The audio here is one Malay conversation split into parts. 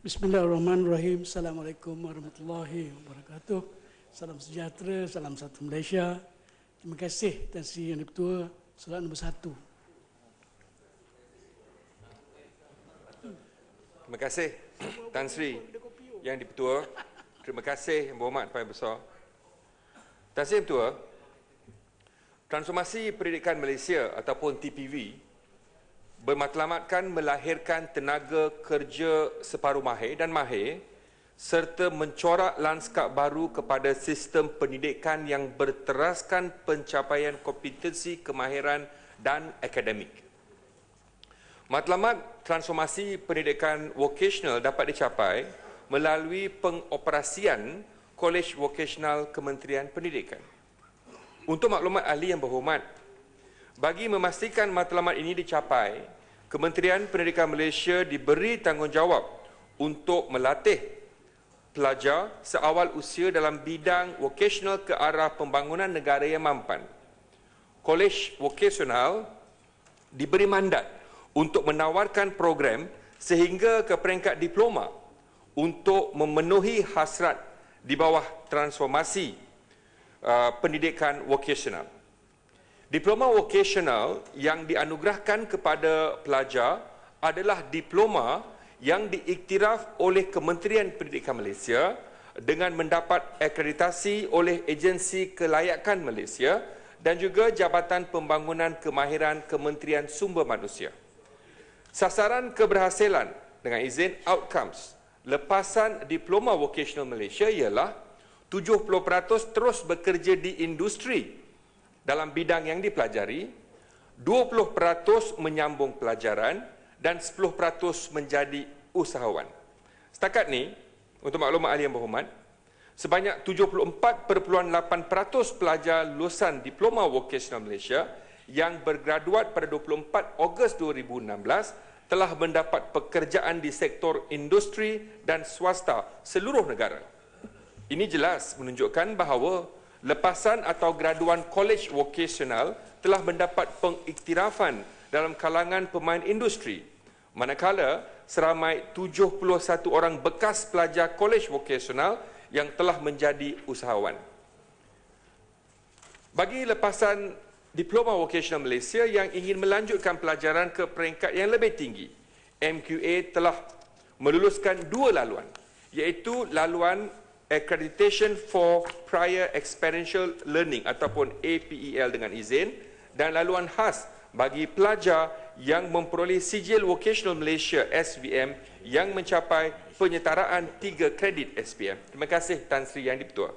Bismillahirrahmanirrahim. Assalamualaikum warahmatullahi wabarakatuh. Salam sejahtera, salam satu Malaysia. Terima kasih Tan Sri Yang Di-Pertua, soalan nombor 1. Terima kasih Tan Sri Yang Di-Pertua. Terima kasih Yang Berhormat Paling Besar. Tan Sri Yang Di-Pertua, transformasi pendidikan Malaysia ataupun TPV bermatlamatkan melahirkan tenaga kerja separuh mahir dan mahir serta mencorak lanskap baru kepada sistem pendidikan yang berteraskan pencapaian kompetensi, kemahiran dan akademik. Matlamat transformasi pendidikan vokasional dapat dicapai melalui pengoperasian Kolej Vokasional Kementerian Pendidikan. Untuk maklumat ahli yang berhormat, bagi memastikan matlamat ini dicapai, Kementerian Pendidikan Malaysia diberi tanggungjawab untuk melatih pelajar seawal usia dalam bidang vokasional ke arah pembangunan negara yang mampan. Kolej vokasional diberi mandat untuk menawarkan program sehingga ke peringkat diploma untuk memenuhi hasrat di bawah transformasi pendidikan vokasional. Diploma vokasional yang dianugerahkan kepada pelajar adalah diploma yang diiktiraf oleh Kementerian Pendidikan Malaysia dengan mendapat akreditasi oleh Agensi Kelayakan Malaysia dan juga Jabatan Pembangunan Kemahiran Kementerian Sumber Manusia. Sasaran keberhasilan dengan izin outcomes lepasan Diploma Vocational Malaysia ialah 70% terus bekerja di industri dalam bidang yang dipelajari, 20% menyambung pelajaran dan 10% menjadi usahawan. Setakat ini, untuk maklumat ahli yang berhormat, sebanyak 74.8% pelajar lulusan Diploma Vocational Malaysia yang bergraduat pada 24 Ogos 2016 telah mendapat pekerjaan di sektor industri dan swasta seluruh negara. Ini jelas menunjukkan bahawa lepasan atau graduan kolej vokasional telah mendapat pengiktirafan dalam kalangan pemain industri, manakala seramai 71 orang bekas pelajar kolej vokasional yang telah menjadi usahawan. Bagi lepasan Diploma Vocational Malaysia yang ingin melanjutkan pelajaran ke peringkat yang lebih tinggi, MQA telah meluluskan 2 laluan, iaitu laluan Accreditation for Prior Experiential Learning ataupun APEL dengan izin dan laluan khas bagi pelajar yang memperoleh sijil Vocational Malaysia SVM yang mencapai penyetaraan 3 kredit SPM. Terima kasih Tan Sri Yang Di-Pertua.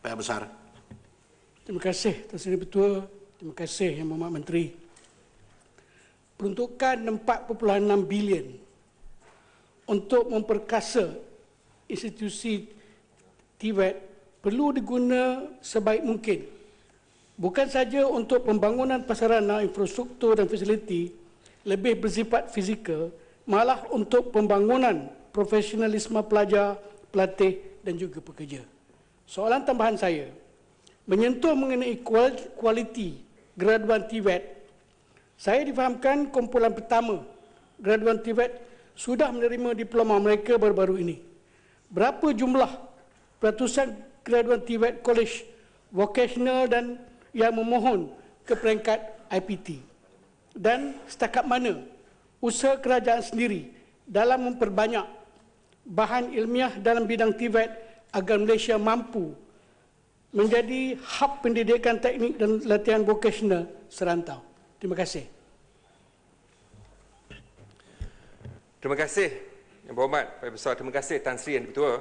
Pak Besar. Terima kasih Tan Sri Yang Di-Pertua. Terima kasih Yang Berhormat Menteri. Peruntukan 4.6 bilion untuk memperkasa institusi TVET perlu diguna sebaik mungkin. Bukan saja untuk pembangunan prasarana, infrastruktur dan fasiliti lebih bersifat fizikal, malah untuk pembangunan profesionalisme pelajar, pelatih dan juga pekerja. Soalan tambahan saya, menyentuh mengenai kualiti graduan TVET, saya difahamkan kumpulan pertama graduan TVET sudah menerima diploma mereka baru-baru ini. Berapa jumlah ratusan graduan TVET College Vocational dan yang memohon ke peringkat IPT? Dan setakat mana usaha kerajaan sendiri dalam memperbanyak bahan ilmiah dalam bidang TVET agar Malaysia mampu menjadi hub pendidikan teknik dan latihan vocational serantau? Terima kasih. Terima kasih Yang Berhormat Paling Besar. Terima kasih Tan Sri Yang Di-Pertua.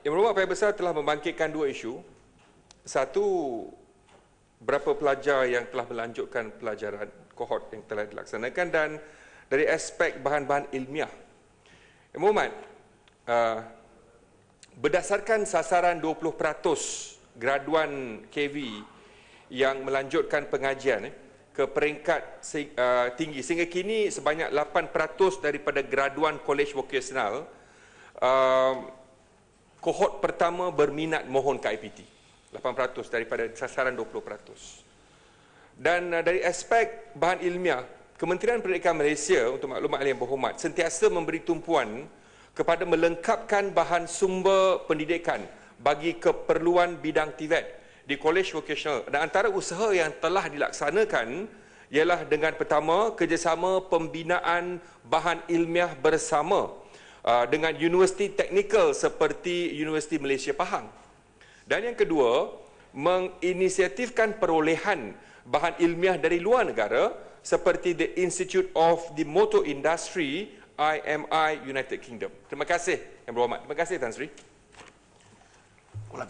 Yang Berhormat Paling Besar telah membangkitkan 2 isu. Satu, berapa pelajar yang telah melanjutkan pelajaran kohort yang telah dilaksanakan, dan dari aspek bahan-bahan ilmiah. Yang Berhormat, berdasarkan sasaran 20% graduan KV yang melanjutkan pengajian ke peringkat tinggi, sehingga kini sebanyak 8% daripada graduan kolej vokasional kohort pertama berminat mohon ke IPT. 8% daripada sasaran 20%. Dan dari aspek bahan ilmiah, Kementerian Pendidikan Malaysia, untuk maklumat ahli yang berhormat, sentiasa memberi tumpuan kepada melengkapkan bahan sumber pendidikan bagi keperluan bidang TVET di Kolej Vocational. Dan antara usaha yang telah dilaksanakan ialah dengan pertama, kerjasama pembinaan bahan ilmiah bersama dengan universiti teknikal seperti Universiti Malaysia Pahang. Dan yang kedua, menginisiatifkan perolehan bahan ilmiah dari luar negara seperti the Institute of the Motor Industry, IMI, United Kingdom. Terima kasih yang berhormat. Terima kasih Tan Sri. Terima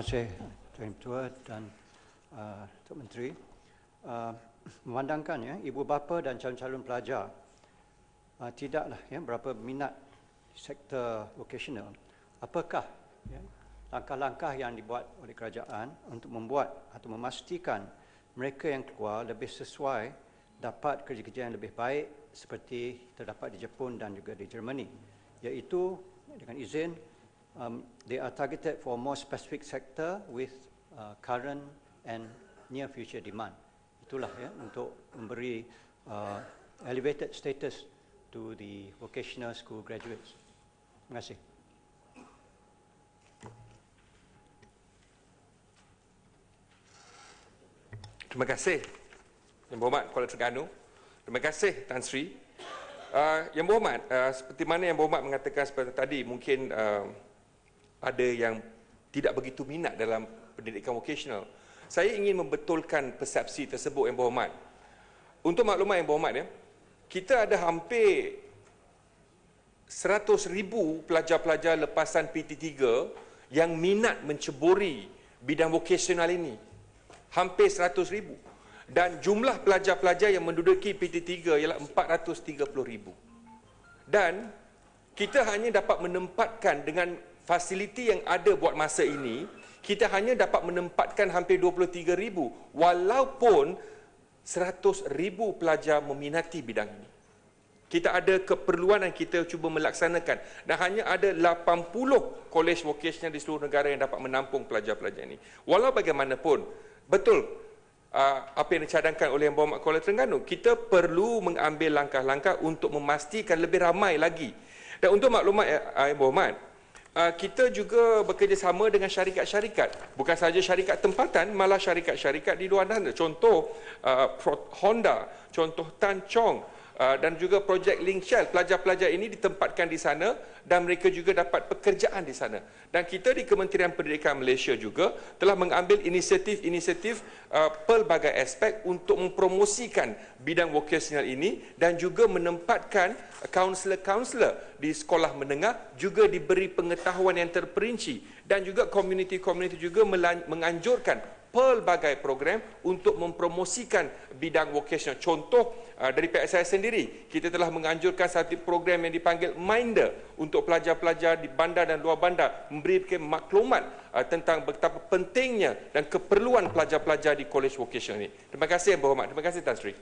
kasih Tuan Ketua dan Tok Menteri. Memandangkan ibu bapa dan calon-calon pelajar tidaklah berapa minat sektor vocational. Apakah langkah-langkah yang dibuat oleh kerajaan untuk membuat atau memastikan mereka yang keluar lebih sesuai dapat kerja-kerja yang lebih baik seperti terdapat di Jepun dan juga di Germany, iaitu dengan izin they are targeted for more specific sector with current and near future demand. Itulah untuk memberi elevated status to the vocational school graduates. Terima kasih. Terima kasih Yang Berhormat Kuala Terengganu. Terima kasih Tan Sri. Yang Berhormat, seperti mana Yang Berhormat mengatakan seperti tadi, mungkin ada yang tidak begitu minat dalam pendidikan vocational. Saya ingin membetulkan persepsi tersebut Yang Berhormat. Untuk maklumat Yang Berhormat, kita ada hampir 100,000 pelajar-pelajar lepasan PT3 yang minat menceburi bidang vocational ini. Hampir 100,000. Dan jumlah pelajar-pelajar yang menduduki PT3 ialah 430,000. Dan kita hanya dapat menempatkan dengan fasiliti yang ada buat masa ini, kita hanya dapat menempatkan hampir 23,000 walaupun 100,000 pelajar meminati bidang ini. Kita ada keperluan dan kita cuba melaksanakan. Dan hanya ada 80 kolej vocational di seluruh negara yang dapat menampung pelajar-pelajar ini. Walau bagaimanapun, betul apa yang dicadangkan oleh Yang Berhormat Kuala Terengganu, kita perlu mengambil langkah-langkah untuk memastikan lebih ramai lagi. Dan untuk maklumat Yang Berhormat, kita juga bekerjasama dengan syarikat-syarikat. Bukan sahaja syarikat tempatan, malah syarikat-syarikat di luar negara. Contoh Honda, contoh Tan Chong, dan juga projek Link Shell. Pelajar-pelajar ini ditempatkan di sana dan mereka juga dapat pekerjaan di sana. Dan kita di Kementerian Pendidikan Malaysia juga telah mengambil inisiatif-inisiatif pelbagai aspek untuk mempromosikan bidang vocational ini dan juga menempatkan kaunselor-kaunselor di sekolah menengah juga diberi pengetahuan yang terperinci dan juga komuniti-komuniti juga menganjurkan pelbagai program untuk mempromosikan bidang vocational. Contoh dari pihak saya sendiri, kita telah menganjurkan satu program yang dipanggil Minder untuk pelajar-pelajar di bandar dan luar bandar, memberikan maklumat tentang betapa pentingnya dan keperluan pelajar-pelajar di kolej vocational ini. Terima kasih Yang Berhormat. Terima kasih Tan Sri.